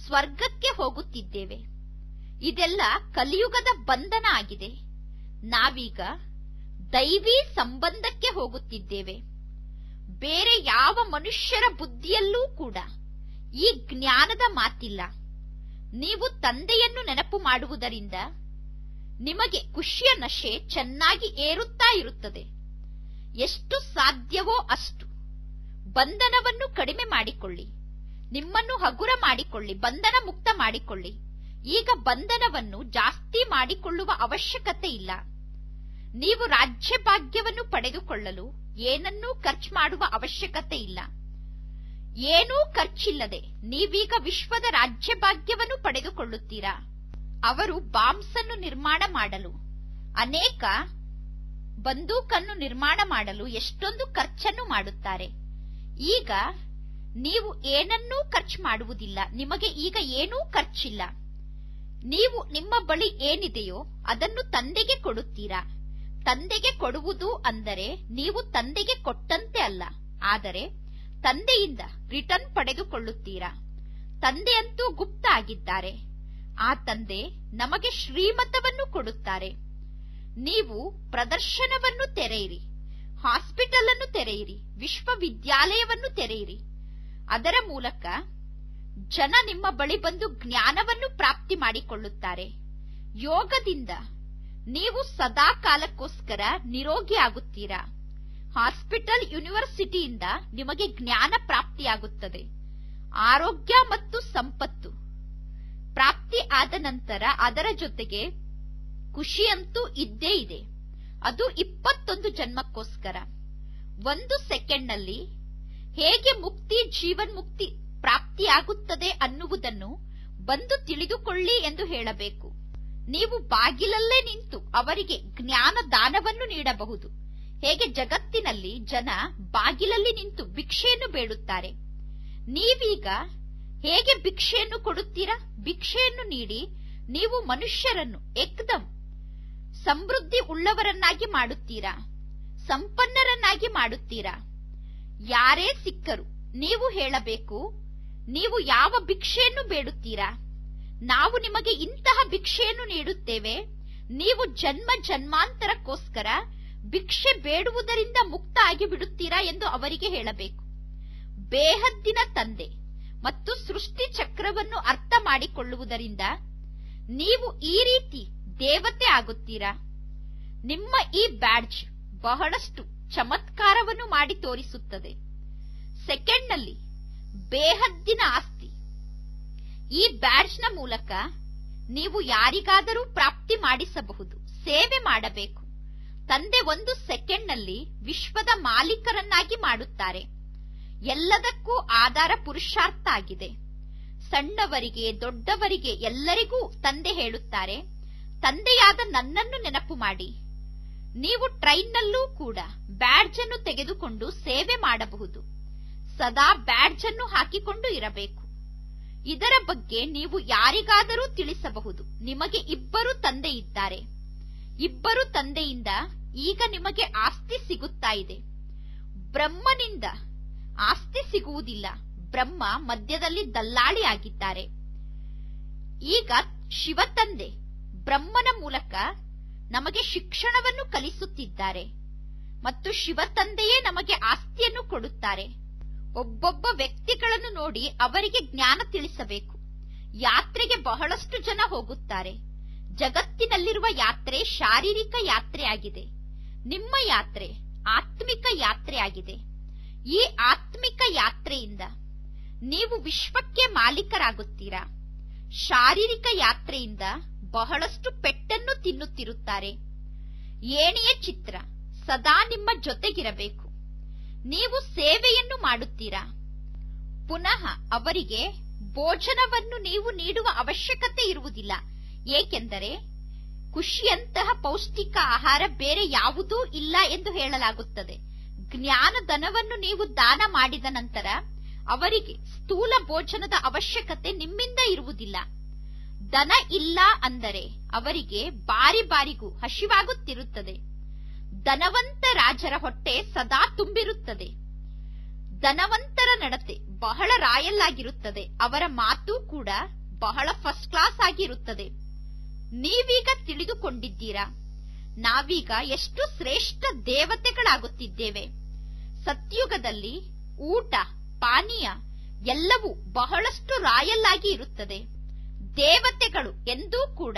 ಸ್ವರ್ಗಕ್ಕೆ ಹೋಗುತ್ತಿದ್ದೇವೆ. ಇದೆಲ್ಲ ಕಲಿಯುಗದ ಬಂಧನ ಆಗಿದೆ. ನಾವೀಗ ದೈವಿ ಸಂಬಂಧಕ್ಕೆ ಹೋಗುತ್ತಿದ್ದೇವೆ. ಬೇರೆ ಯಾವ ಮನುಷ್ಯರ ಬುದ್ಧಿಯಲ್ಲೂ ಕೂಡ ಈ ಜ್ಞಾನದ ಮಾತಿಲ್ಲ. ನೀವು ತಂದೆಯನ್ನು ನೆನಪು ಮಾಡುವುದರಿಂದ ನಿಮಗೆ ಖುಷಿಯ ನಶೆ ಚೆನ್ನಾಗಿ ಏರುತ್ತಾ ಇರುತ್ತದೆ. ಎಷ್ಟು ಸಾಧ್ಯವೋ ಅಷ್ಟು ಬಂಧನವನ್ನು ಕಡಿಮೆ ಮಾಡಿಕೊಳ್ಳಿ, ನಿಮ್ಮನ್ನು ಹಗುರ ಮಾಡಿಕೊಳ್ಳಿ, ಬಂಧನ ಮುಕ್ತ ಮಾಡಿಕೊಳ್ಳಿ. ಈಗ ಬಂಧನವನ್ನು ಜಾಸ್ತಿ ಮಾಡಿಕೊಳ್ಳುವ ಅವಶ್ಯಕತೆ ಇಲ್ಲ. ನೀವು ರಾಜ್ಯ ಭಾಗ್ಯವನ್ನು ಪಡೆದುಕೊಳ್ಳಲು ಏನನ್ನೂ ಖರ್ಚು ಮಾಡುವ ಅವಶ್ಯಕತೆ ಇಲ್ಲ. ಏನೂ ಖರ್ಚಿಲ್ಲದೆ ನೀವೀಗ ವಿಶ್ವದ ರಾಜ್ಯ ಭಾಗ್ಯವನ್ನು ಪಡೆದುಕೊಳ್ಳುತ್ತೀರಾ. ಅವರು ಬಾಂಬ್ಸ್ ಅನ್ನು ನಿರ್ಮಾಣ ಮಾಡಲು, ಅನೇಕ ಬಂದೂಕನ್ನು ನಿರ್ಮಾಣ ಮಾಡಲು ಎಷ್ಟೊಂದು ಖರ್ಚನ್ನು ಮಾಡುತ್ತಾರೆ. ಈಗ ನೀವು ಏನನ್ನೂ ಖರ್ಚು ಮಾಡುವುದಿಲ್ಲ. ನಿಮಗೆ ಈಗ ಏನೂ ಖರ್ಚಿಲ್ಲ. ನೀವು ನಿಮ್ಮ ಬಳಿ ಏನಿದೆಯೋ ಅದನ್ನು ತಂದೆಗೆ ಕೊಡುತ್ತೀರಾ. ತಂದೆಗೆ ಕೊಡುವುದು ಅಂದರೆ ನೀವು ತಂದೆಗೆ ಕೊಟ್ಟಂತೆ ಅಲ್ಲ, ಆದರೆ ತಂದೆಯಿಂದ ರಿಟರ್ನ್ ಪಡೆದುಕೊಳ್ಳುತ್ತೀರಾ. ತಂದೆಯಂತೂ ಗುಪ್ತ ಆಗಿದ್ದಾರೆ. ಆ ತಂದೆ ನಮಗೆ ಶ್ರೀಮತವನ್ನು ಕೊಡುತ್ತಾರೆ. ನೀವು ಪ್ರದರ್ಶನವನ್ನು ತೆರೆಯಿರಿ, ಹಾಸ್ಪಿಟಲ್ ಅನ್ನು ತೆರೆಯಿರಿ, ವಿಶ್ವವಿದ್ಯಾಲಯವನ್ನು ತೆರೆಯಿರಿ. ಅದರ ಮೂಲಕ ಜನ ನಿಮ್ಮ ಬಳಿ ಬಂದು ಜ್ಞಾನವನ್ನು ಪ್ರಾಪ್ತಿ ಮಾಡಿಕೊಳ್ಳುತ್ತಾರೆ. ಯೋಗದಿಂದ ನೀವು ಸದಾ ಕಾಲಕ್ಕೋಸ್ಕರ ನಿರೋಗಿ ಆಗುತ್ತೀರಾ. ಹಾಸ್ಪಿಟಲ್, ಯೂನಿವರ್ಸಿಟಿಯಿಂದ ನಿಮಗೆ ಜ್ಞಾನ ಪ್ರಾಪ್ತಿಯಾಗುತ್ತದೆ. ಆರೋಗ್ಯ ಮತ್ತು ಸಂಪತ್ತು ಪ್ರಾಪ್ತಿ ಆದ ನಂತರ ಅದರ ಜೊತೆಗೆ ಖುಷಿಯಂತೂ ಇದ್ದೇ ಇದೆ. ಅದು 21 ಜನ್ಮಕ್ಕೋಸ್ಕರ. 1 ಸೆಕೆಂಡ್ನಲ್ಲಿ ಹೇಗೆ ಮುಕ್ತಿ, ಜೀವನ್ಮುಕ್ತಿ ಪ್ರಾಪ್ತಿಯಾಗುತ್ತದೆ ಅನ್ನುವುದನ್ನು ಬಂದು ತಿಳಿದುಕೊಳ್ಳಿ ಎಂದು ಹೇಳಬೇಕು. ನೀವು ಬಾಗಿಲಲ್ಲೇ ನಿಂತು ಅವರಿಗೆ ಜ್ಞಾನ ದಾನವನ್ನು ನೀಡಬಹುದು. ಹೇಗೆ ಜಗತ್ತಿನಲ್ಲಿ ಜನ ಬಾಗಿಲಲ್ಲಿ ನಿಂತು ಭಿಕ್ಷೆಯನ್ನು ಬೇಡುತ್ತಾರೆ, ನೀವೀಗ ಹೇಗೆ ಭಿಕ್ಷೆಯನ್ನು ಕೊಡುತ್ತೀರಾ? ಭಿಕ್ಷೆಯನ್ನು ನೀಡಿ ನೀವು ಮನುಷ್ಯರನ್ನು ಏಕದಂ ಸಮೃದ್ಧಿ ಉಳ್ಳವರನ್ನಾಗಿ ಮಾಡುತ್ತೀರಾ, ಸಂಪನ್ನರನ್ನಾಗಿ ಮಾಡುತ್ತೀರಾ. ಯಾರೇ ಸಿಕ್ಕರು ನೀವು ಹೇಳಬೇಕು, ನೀವು ಯಾವ ಭಿಕ್ಷೆಯನ್ನು ಬೇಡುತ್ತೀರಾ? ನಾವು ನಿಮಗೆ ಇಂತಹ ಭಿಕ್ಷೆಯನ್ನು ನೀಡುತ್ತೇವೆ. ನೀವು ಜನ್ಮ ಜನ್ಮಾಂತರಕ್ಕೋಸ್ಕರ ಭಿಕ್ಷೆ ಬೇಡುವುದರಿಂದ ಮುಕ್ತ ಆಗಿ ಬಿಡುತ್ತೀರಾ ಎಂದು ಅವರಿಗೆ ಹೇಳಬೇಕು. ಬೇಹದ್ದಿನ ತಂದೆ ಮತ್ತು ಸೃಷ್ಟಿ ಚಕ್ರವನ್ನು ಅರ್ಥ ಮಾಡಿಕೊಳ್ಳುವುದರಿಂದ ನೀವು ಈ ರೀತಿ ದೇವತೆ ಆಗುತ್ತೀರಾ. ನಿಮ್ಮ ಈ ಬ್ಯಾಡ್ಜ್ ಬಹಳಷ್ಟು ಚಮತ್ಕಾರವನ್ನು ಮಾಡಿ ತೋರಿಸುತ್ತದೆ. ಸೆಕೆಂಡ್ನಲ್ಲಿ ಬೇಹದ್ದಿನ ಆಸ್ತಿ. ಈ ಬ್ಯಾಡ್ಜ್ನ ಮೂಲಕ ನೀವು ಯಾರಿಗಾದರೂ ಪ್ರಾಪ್ತಿ ಮಾಡಿಸಬಹುದು, ಸೇವೆ ಮಾಡಬೇಕು. ತಂದೆ 1 ಸೆಕೆಂಡ್ನಲ್ಲಿ ವಿಶ್ವದ ಮಾಲೀಕರನ್ನಾಗಿ ಮಾಡುತ್ತಾರೆ. ಎಲ್ಲದಕ್ಕೂ ಆಧಾರ ಪುರುಷಾರ್ಥ ಆಗಿದೆ. ಸಣ್ಣವರಿಗೆ ದೊಡ್ಡವರಿಗೆ ಎಲ್ಲರಿಗೂ ತಂದೆ ಹೇಳುತ್ತಾರೆ, ತಂದೆಯಾದ ನನ್ನನ್ನು ನೆನಪು ಮಾಡಿ. ನೀವು ಟ್ರೈನ್ನಲ್ಲೂ ಕೂಡ ಬ್ಯಾಡ್ಜ್ ಅನ್ನು ತೆಗೆದುಕೊಂಡು ಸೇವೆ ಮಾಡಬಹುದು. ಸದಾ ಬ್ಯಾಡ್ಜ್ ಅನ್ನು ಹಾಕಿಕೊಂಡು ಇರಬೇಕು. ಇದರ ಬಗ್ಗೆ ನೀವು ಯಾರಿಗಾದರೂ ತಿಳಿಸಬಹುದು. ನಿಮಗೆ 2 ತಂದೆ ಇದ್ದಾರೆ. 2 ತಂದೆಯಿಂದ ಈಗ ನಿಮಗೆ ಆಸ್ತಿ ಸಿಗುತ್ತಾ ಇದೆ. ಬ್ರಹ್ಮನಿಂದ ಆಸ್ತಿ ಸಿಗುವುದಿಲ್ಲ. ಬ್ರಹ್ಮ ಮಧ್ಯದಲ್ಲಿ ದಲ್ಲಾಳಿ ಆಗಿದ್ದಾರೆ. ಈಗ ಶಿವತಂದೆ ಬ್ರಹ್ಮನ ಮೂಲಕ ನಮಗೆ ಶಿಕ್ಷಣವನ್ನು ಕಲಿಸುತ್ತಿದ್ದಾರೆ ಮತ್ತು ಶಿವತಂದೆಯೇ ನಮಗೆ ಆಸ್ತಿಯನ್ನು ಕೊಡುತ್ತಾರೆ. ಒಬ್ಬೊಬ್ಬ ವ್ಯಕ್ತಿಗಳನ್ನು ನೋಡಿ ಅವರಿಗೆ ಜ್ಞಾನ ತಿಳಿಸಬೇಕು. ಯಾತ್ರೆಗೆ ಬಹಳಷ್ಟು ಜನ ಹೋಗುತ್ತಾರೆ. ಜಗತ್ತಿನಲ್ಲಿರುವ ಯಾತ್ರೆ ಶಾರೀರಿಕ ಯಾತ್ರೆಯಾಗಿದೆ. ನಿಮ್ಮ ಯಾತ್ರೆ ಆತ್ಮಿಕ ಯಾತ್ರೆಯಾಗಿದೆ. ಈ ಆತ್ಮಿಕ ಯಾತ್ರೆಯಿಂದ ನೀವು ವಿಶ್ವಕ್ಕೆ ಮಾಲೀಕರಾಗುತ್ತೀರಾ. ಶಾರೀರಿಕ ಯಾತ್ರೆಯಿಂದ ಬಹಳಷ್ಟು ಪೆಟ್ಟನ್ನು ತಿನ್ನುತ್ತಿರುತ್ತಾರೆ. ಏಣಿಯ ಚಿತ್ರ ಸದಾ ನಿಮ್ಮ ಜೊತೆಗಿರಬೇಕು. ನೀವು ಸೇವೆಯನ್ನು ಮಾಡುತ್ತೀರಾ. ಪುನಃ ಅವರಿಗೆ ಭೋಜನವನ್ನು ನೀವು ನೀಡುವ ಅವಶ್ಯಕತೆ ಇರುವುದಿಲ್ಲ. ಏಕೆಂದರೆ ಖುಷಿಯಂತಹ ಪೌಷ್ಟಿಕ ಆಹಾರ ಬೇರೆ ಯಾವುದೂ ಇಲ್ಲ ಎಂದು ಹೇಳಲಾಗುತ್ತದೆ. ಜ್ಞಾನಧನವನ್ನು ನೀವು ದಾನ ಮಾಡಿದ ನಂತರ ಅವರಿಗೆ ಸ್ಥೂಲ ಭೋಜನದ ಅವಶ್ಯಕತೆ ನಿಮ್ಮಿಂದ ಇರುವುದಿಲ್ಲ. ಧನ ಇಲ್ಲ ಅಂದರೆ ಅವರಿಗೆ ಬಾರಿ ಬಾರಿಗೂ ಹಸಿವಾಗುತ್ತಿರುತ್ತದೆ. ಧನವಂತ ರಾಜರ ಹೊಟ್ಟೆ ಸದಾ ತುಂಬಿರುತ್ತದೆ. ಧನವಂತರ ನಡತೆ ಬಹಳ ರಾಯಲ್ ಆಗಿರುತ್ತದೆ. ಅವರ ಮಾತು ಕೂಡ ಬಹಳ ಫಸ್ಟ್ ಕ್ಲಾಸ್ ಆಗಿರುತ್ತದೆ. ನೀವೀಗ ತಿಳಿದುಕೊಂಡಿದ್ದೀರಾ, ನಾವೀಗ ಎಷ್ಟು ಶ್ರೇಷ್ಠ ದೇವತೆಗಳಾಗುತ್ತಿದ್ದೇವೆ. ಸತ್ಯುಗದಲ್ಲಿ ಊಟ ಪಾನೀಯ ಎಲ್ಲವೂ ಬಹಳಷ್ಟು ರಾಯಲ್ ಆಗಿ ಇರುತ್ತದೆ. ದೇವತೆಗಳು ಎಂದೂ ಕೂಡ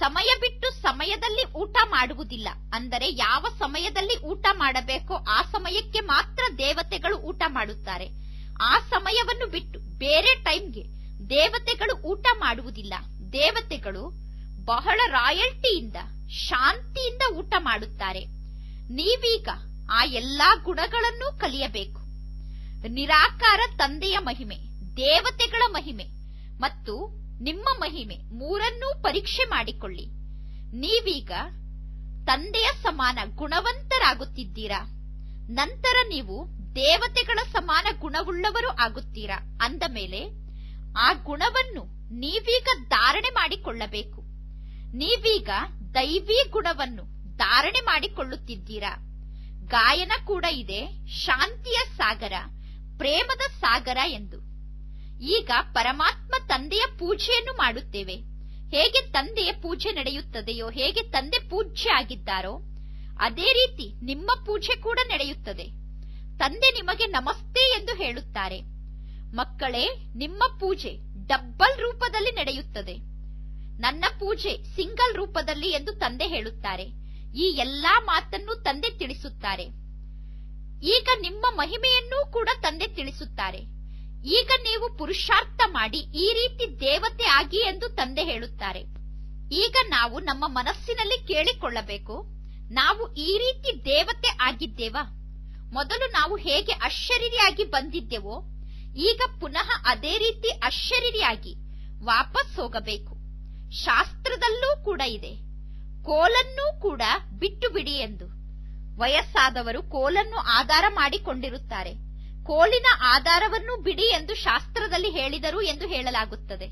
ಸಮಯ ಬಿಟ್ಟು ಸಮಯದಲ್ಲಿ ಊಟ ಮಾಡುವುದಿಲ್ಲ. ಅಂದರೆ ಯಾವ ಸಮಯದಲ್ಲಿ ಊಟ ಮಾಡಬೇಕೋ ಆ ಸಮಯಕ್ಕೆ ಮಾತ್ರ ದೇವತೆಗಳು ಊಟ ಮಾಡುತ್ತಾರೆ. ಆ ಸಮಯವನ್ನು ಬಿಟ್ಟು ಬೇರೆ ಟೈಮ್ಗೆ ದೇವತೆಗಳು ಊಟ ಮಾಡುವುದಿಲ್ಲ. ದೇವತೆಗಳು ಬಹಳ ರಾಯಲ್ಟಿಯಿಂದ ಶಾಂತಿಯಿಂದ ಊಟ ಮಾಡುತ್ತಾರೆ. ನೀವೀಗ ಆ ಎಲ್ಲಾ ಗುಣಗಳನ್ನು ಕಲಿಯಬೇಕು. ನಿರಾಕಾರ ತಂದೆಯ ಮಹಿಮೆ, ದೇವತೆಗಳ ಮಹಿಮೆ ಮತ್ತು ನಿಮ್ಮ ಮಹಿಮೆ ಮೂರನ್ನೂ ಪರೀಕ್ಷೆ ಮಾಡಿಕೊಳ್ಳಿ. ನೀವೀಗ ತಂದೆಯ ಸಮಾನ ಗುಣವಂತರಾಗುತ್ತಿದ್ದೀರಾ. ನಂತರ ನೀವು ದೇವತೆಗಳ ಸಮಾನ ಗುಣವುಳ್ಳವರು ಆಗುತ್ತೀರಾ. ಅಂದ ಮೇಲೆ ಆ ಗುಣವನ್ನು ನೀವೀಗ ಧಾರಣೆ ಮಾಡಿಕೊಳ್ಳಬೇಕು. ನೀವೀಗ ದೈವಿ ಗುಣವನ್ನು ಧಾರಣೆ ಮಾಡಿಕೊಳ್ಳುತ್ತಿದ್ದೀರಾ. ಗಾಯನ ಕೂಡ ಇದೆ, ಶಾಂತಿಯ ಸಾಗರ, ಪ್ರೇಮದ ಸಾಗರ ಎಂದು. ಈಗ ಪರಮಾತ್ಮ ತಂದೆಯ ಪೂಜೆಯನ್ನು ಮಾಡುತ್ತೇವೆ. ಹೇಗೆ ತಂದೆಯ ಪೂಜೆ ನಡೆಯುತ್ತದೆಯೋ, ಹೇಗೆ ತಂದೆ ಪೂಜ್ಯ ಆಗಿದ್ದಾರೋ ಅದೇ ರೀತಿ ನಿಮ್ಮ ಪೂಜೆ ಕೂಡ ನಡೆಯುತ್ತದೆ. ತಂದೆ ನಿಮಗೆ ನಮಸ್ತೆ ಎಂದು ಹೇಳುತ್ತಾರೆ. ಮಕ್ಕಳೇ, ನಿಮ್ಮ ಪೂಜೆ ಡಬ್ಬಲ್ ರೂಪದಲ್ಲಿ ನಡೆಯುತ್ತದೆ. ನನ್ನ ಪೂಜೆ ಸಿಂಗಲ್ ರೂಪದಲ್ಲಿ ಎಂದು ತಂದೆ ಹೇಳುತ್ತಾರೆ. ಈ ಎಲ್ಲಾ ಮಾತನ್ನು ತಂದೆ ತಿಳಿಸುತ್ತಾರೆ. ಈಗ ನಿಮ್ಮ ಮಹಿಮೆಯನ್ನೂ ಕೂಡ ತಂದೆ ತಿಳಿಸುತ್ತಾರೆ. ಈಗ ನೀವು ಪುರುಷಾರ್ಥ ಮಾಡಿ ಈ ರೀತಿ ದೇವತೆ ಆಗಿ ಎಂದು ತಂದೆ ಹೇಳುತ್ತಾರೆ. ಈಗ ನಾವು ನಮ್ಮ ಮನಸ್ಸಿನಲ್ಲಿ ಕೇಳಿಕೊಳ್ಳಬೇಕು, ನಾವು ಈ ರೀತಿ ದೇವತೆ ಆಗಿದ್ದೇವಾ? ಮೊದಲು ನಾವು ಹೇಗೆ ಅಶರೀರಿಯಾಗಿ ಬಂದಿದ್ದೆವೋ ಈಗ ಪುನಃ ಅದೇ ರೀತಿ ಅಶರೀರಿಯಾಗಿ ವಾಪಸ್ ಹೋಗಬೇಕು. ಶಾಸ್ತ್ರದಲ್ಲೂ ಕೂಡ ಇದೆ, ಕೋಲನ್ನೂ ಕೂಡ ಬಿಟ್ಟು ಬಿಡಿ ಎಂದು. ವಯಸ್ಸಾದವರು ಕೋಲನ್ನು ಆಧಾರ ಮಾಡಿಕೊಂಡಿರುತ್ತಾರೆ. ಕೋಲಿನ ಆಧಾರವನ್ನು ಬಿಡಿ ಎಂದು ಶಾಸ್ತ್ರದಲ್ಲಿ ಹೇಳಿದರು ಎಂದು ಹೇಳಲಾಗುತ್ತದೆ.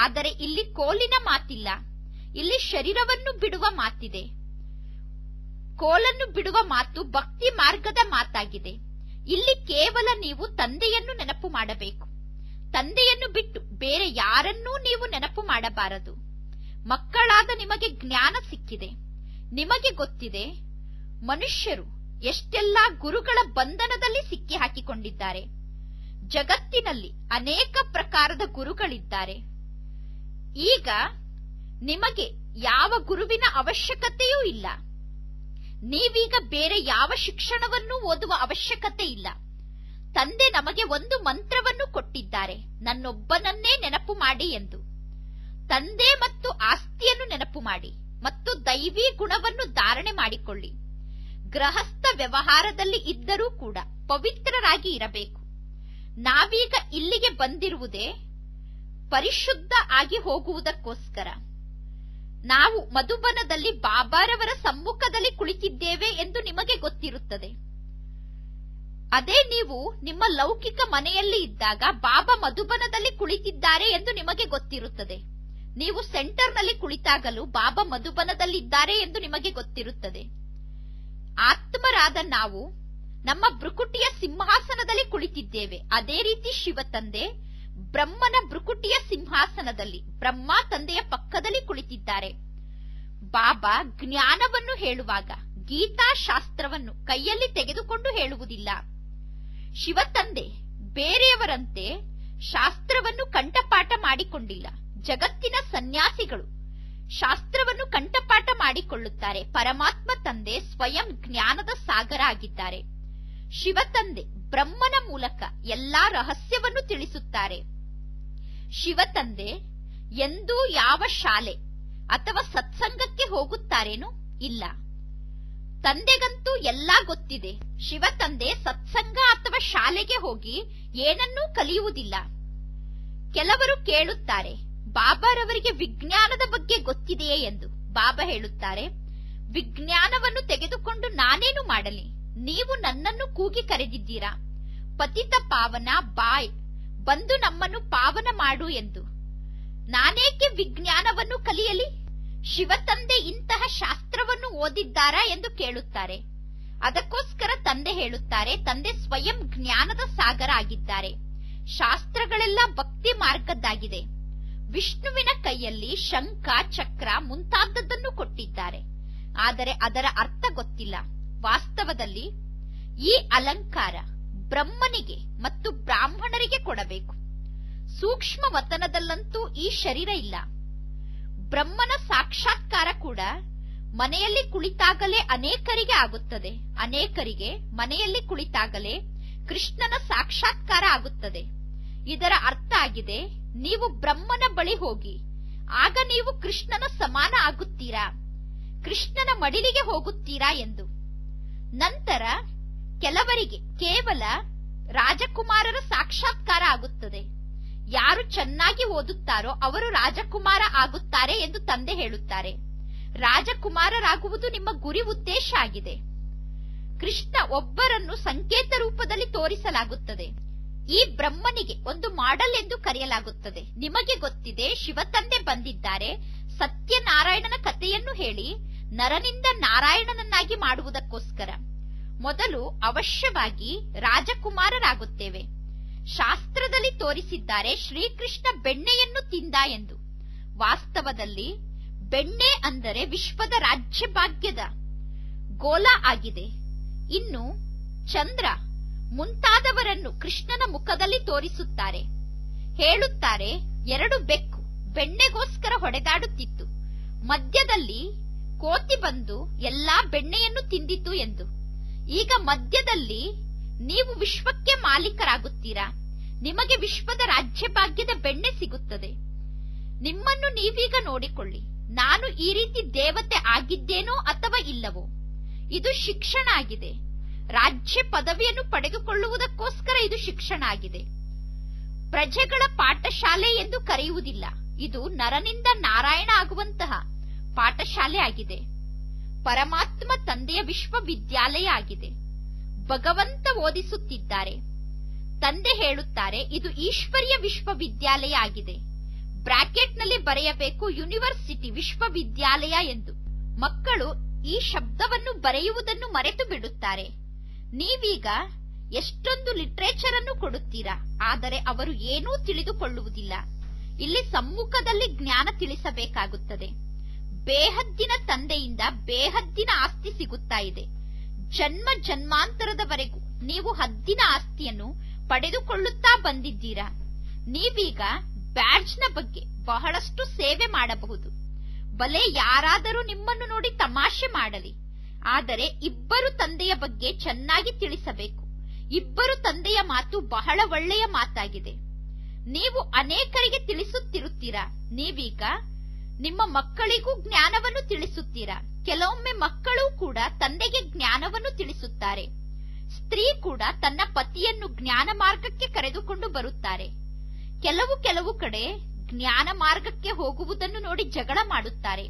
ಆದರೆ ಇಲ್ಲಿ ಕೋಲಿನ ಮಾತಿಲ್ಲ, ಇಲ್ಲಿ ಶರೀರವನ್ನು ಬಿಡುವ ಮಾತಿದೆ. ಕೋಲನ್ನು ಬಿಡುವ ಮಾತು ಭಕ್ತಿ ಮಾರ್ಗದ ಮಾತಾಗಿದೆ. ಇಲ್ಲಿ ಕೇವಲ ನೀವು ತಂದೆಯನ್ನು ನೆನಪು ಮಾಡಬೇಕು. ತಂದೆಯನ್ನು ಬಿಟ್ಟು ಬೇರೆ ಯಾರನ್ನೂ ನೀವು ನೆನಪು ಮಾಡಬಾರದು. ಮಕ್ಕಳಾದ ನಿಮಗೆ ಜ್ಞಾನ ಸಿಕ್ಕಿದೆ. ನಿಮಗೆ ಗೊತ್ತಿದೆ ಮನುಷ್ಯರು ಎಷ್ಟೆಲ್ಲಾ ಗುರುಗಳ ಬಂಧನದಲ್ಲಿ ಸಿಕ್ಕಿ ಹಾಕಿಕೊಂಡಿದ್ದಾರೆ. ಜಗತ್ತಿನಲ್ಲಿ ಅನೇಕ ಪ್ರಕಾರದ ಗುರುಗಳಿದ್ದಾರೆ. ಈಗ ನಿಮಗೆ ಯಾವ ಗುರುವಿನ ಅವಶ್ಯಕತೆಯೂ ಇಲ್ಲ. ನೀವೀಗ ಬೇರೆ ಯಾವ ಶಿಕ್ಷಣವನ್ನೂ ಓದುವ ಅವಶ್ಯಕತೆ ಇಲ್ಲ. ತಂದೆ ನಮಗೆ ಒಂದು ಮಂತ್ರವನ್ನು ಕೊಟ್ಟಿದ್ದಾರೆ, ನನ್ನೊಬ್ಬನನ್ನೇ ನೆನಪು ಮಾಡಿ ಎಂದು. ತಂದೆ ಮತ್ತು ಆಸ್ತಿಯನ್ನು ನೆನಪು ಮಾಡಿ ಮತ್ತು ದೈವಿ ಗುಣವನ್ನು ಧಾರಣೆ ಮಾಡಿಕೊಳ್ಳಿ. ಗೃಹಸ್ಥ ವ್ಯವಹಾರದಲ್ಲಿ ಇದ್ದರೂ ಕೂಡ ಪವಿತ್ರರಾಗಿ ಇರಬೇಕು. ನಾವೀಗ ಇಲ್ಲಿಗೆ ಬಂದಿರುವುದೇ ಪರಿಶುದ್ಧ ಆಗಿ ಹೋಗುವುದಕ್ಕೋಸ್ಕರ. ನಾವು ಮಧುಬನದಲ್ಲಿ ಬಾಬಾರವರ ಸಮ್ಮುಖದಲ್ಲಿ ಕುಳಿತಿದ್ದೇವೆ ಎಂದು ನಿಮಗೆ ಗೊತ್ತಿರುತ್ತದೆ. ಅದೇ ನೀವು ನಿಮ್ಮ ಲೌಕಿಕ ಮನೆಯಲ್ಲಿ ಇದ್ದಾಗ ಬಾಬಾ ಮಧುಬನದಲ್ಲಿ ಕುಳಿತಿದ್ದಾರೆ ಎಂದು ನಿಮಗೆ ಗೊತ್ತಿರುತ್ತದೆ. ನೀವು ಸೆಂಟರ್ನಲ್ಲಿ ಕುಳಿತಾಗಲೂ ಬಾಬಾ ಮಧುಬನದಲ್ಲಿದ್ದಾರೆ ಎಂದು ನಿಮಗೆ ಗೊತ್ತಿರುತ್ತದೆ. ಆತ್ಮರಾದ ನಾವು ನಮ್ಮ ಭ್ರುಕುಟಿಯ ಸಿಂಹಾಸನದಲ್ಲಿ ಕುಳಿತಿದ್ದೇವೆ. ಅದೇ ರೀತಿ ಶಿವ ತಂದೆ ಬ್ರಹ್ಮನ ಭ್ರುಕುಟಿಯ ಸಿಂಹಾಸನದಲ್ಲಿ ಬ್ರಹ್ಮ ತಂದೆಯ ಪಕ್ಕದಲ್ಲಿ ಕುಳಿತಿದ್ದಾರೆ. ಬಾಬಾ ಜ್ಞಾನವನ್ನು ಹೇಳುವಾಗ ಗೀತಾ ಶಾಸ್ತ್ರವನ್ನು ಕೈಯಲ್ಲಿ ತೆಗೆದುಕೊಂಡು ಹೇಳುವುದಿಲ್ಲ. ಶಿವ ತಂದೆ ಬೇರೆಯವರಂತೆ ಶಾಸ್ತ್ರವನ್ನು ಕಂಠಪಾಠ ಮಾಡಿಕೊಂಡಿಲ್ಲ. ಜಗತ್ತಿನ ಸನ್ಯಾಸಿಗಳು ಶಾಸ್ತ್ರವನ್ನು ಕಂಠಪಾಠ ಮಾಡಿಕೊಳ್ಳುತ್ತಾರೆ. ಪರಮಾತ್ಮ ತಂದೆ ಸ್ವಯಂ ಜ್ಞಾನದ ಸಾಗರ ಆಗಿದ್ದಾರೆ. ಶಿವ ತಂದೆ ಬ್ರಹ್ಮನ ಮೂಲಕ ಎಲ್ಲಾ ರಹಸ್ಯವನ್ನು ತಿಳಿಸುತ್ತಾರೆ. ಶಿವ ತಂದೆ ಎಂದೂ ಯಾವ ಶಾಲೆ ಅಥವಾ ಸತ್ಸಂಗಕ್ಕೆ ಹೋಗುತ್ತಾರೇನೋ ಇಲ್ಲ. ತಂದೆಗಂತೂ ಎಲ್ಲಾ ಗೊತ್ತಿದೆ. ಶಿವತಂದೆ ಸತ್ಸಂಗ ಅಥವಾ ಶಾಲೆಗೆ ಹೋಗಿ ಏನನ್ನೂ ಕಲಿಯುವುದಿಲ್ಲ. ಕೆಲವರು ಕೇಳುತ್ತಾರೆ, ಬಾಬಾರವರಿಗೆ ವಿಜ್ಞಾನದ ಬಗ್ಗೆ ಗೊತ್ತಿದೆಯೇ ಎಂದು. ಬಾಬಾ ಹೇಳುತ್ತಾರೆ, ವಿಜ್ಞಾನವನ್ನು ತೆಗೆದುಕೊಂಡು ನಾನೇನು ಮಾಡಲಿ? ನೀವು ನನ್ನನ್ನು ಕೂಗಿ ಕರೆದಿದ್ದೀರಾ, ಪತಿತ ಪಾವನ ಬಾಯ್, ಬಂದು ನಮ್ಮನ್ನು ಪಾವನ ಮಾಡು ಎಂದು. ನಾನೇಕೆ ವಿಜ್ಞಾನವನ್ನು ಕಲಿಯಲಿ? ಶಿವತಂದೆ ಇಂತಹ ಶಾಸ್ತ್ರವನ್ನು ಓದಿದ್ದಾರಾ ಎಂದು ಕೇಳುತ್ತಾರೆ. ಅದಕ್ಕೋಸ್ಕರ ತಂದೆ ಹೇಳುತ್ತಾರೆ, ತಂದೆ ಸ್ವಯಂ ಜ್ಞಾನದ ಸಾಗರ ಆಗಿದ್ದಾರೆ. ಶಾಸ್ತ್ರಗಳೆಲ್ಲ ಭಕ್ತಿ ಮಾರ್ಗದ್ದಾಗಿದೆ. ವಿಷ್ಣುವಿನ ಕೈಯಲ್ಲಿ ಶಂಖ, ಚಕ್ರ ಮುಂತಾದದ್ದನ್ನು ಕೊಟ್ಟಿದ್ದಾರೆ. ಆದರೆ ಅದರ ಅರ್ಥ ಗೊತ್ತಿಲ್ಲ. ವಾಸ್ತವದಲ್ಲಿ ಈ ಅಲಂಕಾರ ಬ್ರಹ್ಮನಿಗೆ ಮತ್ತು ಬ್ರಾಹ್ಮಣರಿಗೆ ಕೊಡಬೇಕು. ಸೂಕ್ಷ್ಮ ವತನದಲ್ಲಂತೂ ಈ ಶರೀರ ಇಲ್ಲ. ಬ್ರಹ್ಮನ ಸಾಕ್ಷಾತ್ಕಾರ ಕೂಡ ಮನೆಯಲ್ಲಿ ಕುಳಿತಾಗಲೇ ಅನೇಕರಿಗೆ ಆಗುತ್ತದೆ. ಅನೇಕರಿಗೆ ಮನೆಯಲ್ಲಿ ಕುಳಿತಾಗಲೇ ಕೃಷ್ಣನ ಸಾಕ್ಷಾತ್ಕಾರ ಆಗುತ್ತದೆ. ಇದರ ಅರ್ಥ ಆಗಿದೆ, ನೀವು ಬ್ರಹ್ಮನ ಬಳಿ ಹೋಗಿ, ಆಗ ನೀವು ಕೃಷ್ಣನ ಸಮಾನ ಆಗುತ್ತೀರಾ, ಕೃಷ್ಣನ ಮಡಿಲಿಗೆ ಹೋಗುತ್ತೀರಾ ಎಂದು. ನಂತರ ಕೆಲವರಿಗೆ ಕೇವಲ ರಾಜಕುಮಾರರ ಸಾಕ್ಷಾತ್ಕಾರ ಆಗುತ್ತದೆ. ಯಾರು ಚೆನ್ನಾಗಿ ಓದುತ್ತಾರೋ ಅವರು ರಾಜಕುಮಾರ ಆಗುತ್ತಾರೆ ಎಂದು ತಂದೆ ಹೇಳುತ್ತಾರೆ. ರಾಜಕುಮಾರರಾಗುವುದು ನಿಮ್ಮ ಗುರಿ ಉದ್ದೇಶ ಆಗಿದೆ. ಕೃಷ್ಣ ಒಬ್ಬರನ್ನು ಸಂಕೇತ ರೂಪದಲ್ಲಿ ತೋರಿಸಲಾಗುತ್ತದೆ. ಈ ಬ್ರಹ್ಮನಿಗೆ ಒಂದು ಮಾಡೆಲ್ ಎಂದು ಕರೆಯಲಾಗುತ್ತದೆ. ನಿಮಗೆ ಗೊತ್ತಿದೆ, ಶಿವತಂದೆ ಬಂದಿದ್ದಾರೆ ಸತ್ಯನಾರಾಯಣನ ಕಥೆಯನ್ನು ಹೇಳಿ ನರನಿಂದ ನಾರಾಯಣನನ್ನಾಗಿ ಮಾಡುವುದಕ್ಕೋಸ್ಕರ. ಮೊದಲು ಅವಶ್ಯವಾಗಿ ರಾಜಕುಮಾರರಾಗುತ್ತೇವೆ. ಶಾಸ್ತ್ರದಲ್ಲಿ ತೋರಿಸಿದ್ದಾರೆ ಶ್ರೀಕೃಷ್ಣ ಬೆಣ್ಣೆಯನ್ನು ತಿಂದ ಎಂದು. ವಾಸ್ತವದಲ್ಲಿ ಬೆಣ್ಣೆ ಅಂದರೆ ವಿಶ್ವದ ರಾಜ್ಯಭಾಗ್ಯದ ಗೋಲ ಆಗಿದೆ. ಇನ್ನು ಚಂದ್ರ ಮುಂತಾದವರನ್ನು ಕೃಷ್ಣನ ಮುಖದಲ್ಲಿ ತೋರಿಸುತ್ತಾರೆ. ಹೇಳುತ್ತಾರೆ, 2 ಬೆಕ್ಕು ಬೆಣ್ಣೆಗೋಸ್ಕರ ಹೊಡೆದಾಡುತ್ತಿತ್ತು, ಮಧ್ಯದಲ್ಲಿ ಕೋತಿ ಬಂದು ಎಲ್ಲಾ ಬೆಣ್ಣೆಯನ್ನು ತಿಂದಿತು ಎಂದು. ಈಗ ಮಧ್ಯದಲ್ಲಿ ನೀವು ವಿಶ್ವಕ್ಕೆ ಮಾಲೀಕರಾಗುತ್ತೀರಾ. ನಿಮಗೆ ವಿಶ್ವದ ರಾಜ್ಯಭಾಗ್ಯದ ಬೆಣ್ಣೆ ಸಿಗುತ್ತದೆ. ನಿಮ್ಮನ್ನು ನೀವೀಗ ನೋಡಿಕೊಳ್ಳಿ, ನಾನು ಈ ರೀತಿ ದೇವತೆ ಆಗಿದ್ದೇನೋ ಅಥವಾ ಇಲ್ಲವೋ. ಇದು ಶಿಕ್ಷಣ ಆಗಿದೆ. ರಾಜ್ಯ ಪದವಿಯನ್ನು ಪಡೆದುಕೊಳ್ಳುವುದಕ್ಕೋಸ್ಕರ ಇದು ಶಿಕ್ಷಣ ಆಗಿದೆ. ಪ್ರಜೆಗಳ ಪಾಠಶಾಲೆ ಎಂದು ಕರೆಯುವುದಿಲ್ಲ. ಇದು ನರನಿಂದ ನಾರಾಯಣ ಆಗುವಂತಹ ಪಾಠಶಾಲೆ ಆಗಿದೆ. ಪರಮಾತ್ಮ ತಂದೆಯ ವಿಶ್ವವಿದ್ಯಾಲಯ ಆಗಿದೆ. ಭಗವಂತ ಓದಿಸುತ್ತಿದ್ದಾರೆ. ತಂದೆ ಹೇಳುತ್ತಾರೆ, ಇದು ಈಶ್ವರಿಯ ವಿಶ್ವವಿದ್ಯಾಲಯ ಆಗಿದೆ. ಬ್ರಾಕೆಟ್ನಲ್ಲಿ ಬರೆಯಬೇಕು ಯೂನಿವರ್ಸಿಟಿ ವಿಶ್ವವಿದ್ಯಾಲಯ ಎಂದು. ಮಕ್ಕಳು ಈ ಶಬ್ದವನ್ನು ಬರೆಯುವುದನ್ನು ಮರೆತು ಬಿಡುತ್ತಾರೆ. ನೀವೀಗ ಎಷ್ಟೊಂದು ಲಿಟರೇಚರ್ ಅನ್ನು ಕೊಡುತ್ತೀರಾ, ಆದರೆ ಅವರು ಏನೂ ತಿಳಿದುಕೊಳ್ಳುವುದಿಲ್ಲ. ಇಲ್ಲಿ ಸಮ್ಮುಖದಲ್ಲಿ ಜ್ಞಾನ ತಿಳಿಸಬೇಕಾಗುತ್ತದೆ. ಬೇಹದ್ದಿನ ತಂದೆಯಿಂದ ಬೇಹದ್ದಿನ ಆಸ್ತಿ ಸಿಗುತ್ತಾ ಇದೆ. ಜನ್ಮ ಜನ್ಮಾಂತರದವರೆಗೂ ನೀವು ಹದ್ದಿನ ಆಸ್ತಿಯನ್ನು ಪಡೆದುಕೊಳ್ಳುತ್ತಾ ಬಂದಿದ್ದೀರಾ. ನೀವೀಗ ಬ್ಯಾಡ್ಜ್ನ ಬಗ್ಗೆ ಬಹಳಷ್ಟು ಸೇವೆ ಮಾಡಬಹುದು. ಬಲೆ ಯಾರಾದರೂ ನಿಮ್ಮನ್ನು ನೋಡಿ ತಮಾಷೆ ಮಾಡಲಿ, ಆದರೆ ಇಬ್ಬರು ತಂದೆಯ ಬಗ್ಗೆ ಚೆನ್ನಾಗಿ ತಿಳಿಸಬೇಕು. ಇಬ್ಬರು ತಂದೆಯ ಮಾತು ಬಹಳ ಒಳ್ಳೆಯ ಮಾತಾಗಿದೆ. ನೀವು ಅನೇಕರಿಗೆ ತಿಳಿಸುತ್ತಿರುತ್ತೀರಾ. ನೀವೀಗ ನಿಮ್ಮ ಮಕ್ಕಳಿಗೂ ಜ್ಞಾನವನ್ನು ತಿಳಿಸುತ್ತೀರಾ. ಕೆಲವೊಮ್ಮೆ ಮಕ್ಕಳು ಕೂಡ ತಂದೆಗೆ ಜ್ಞಾನವನ್ನು ತಿಳಿಸುತ್ತಾರೆ. ಸ್ತ್ರೀ ಕೂಡ ತನ್ನ ಪತಿಯನ್ನು ಜ್ಞಾನ ಮಾರ್ಗಕ್ಕೆ ಕರೆದುಕೊಂಡು ಬರುತ್ತಾರೆ. ಕೆಲವು ಕಡೆ ಜ್ಞಾನ ಮಾರ್ಗಕ್ಕೆ ಹೋಗುವುದನ್ನು ನೋಡಿ ಜಗಳ ಮಾಡುತ್ತಾರೆ.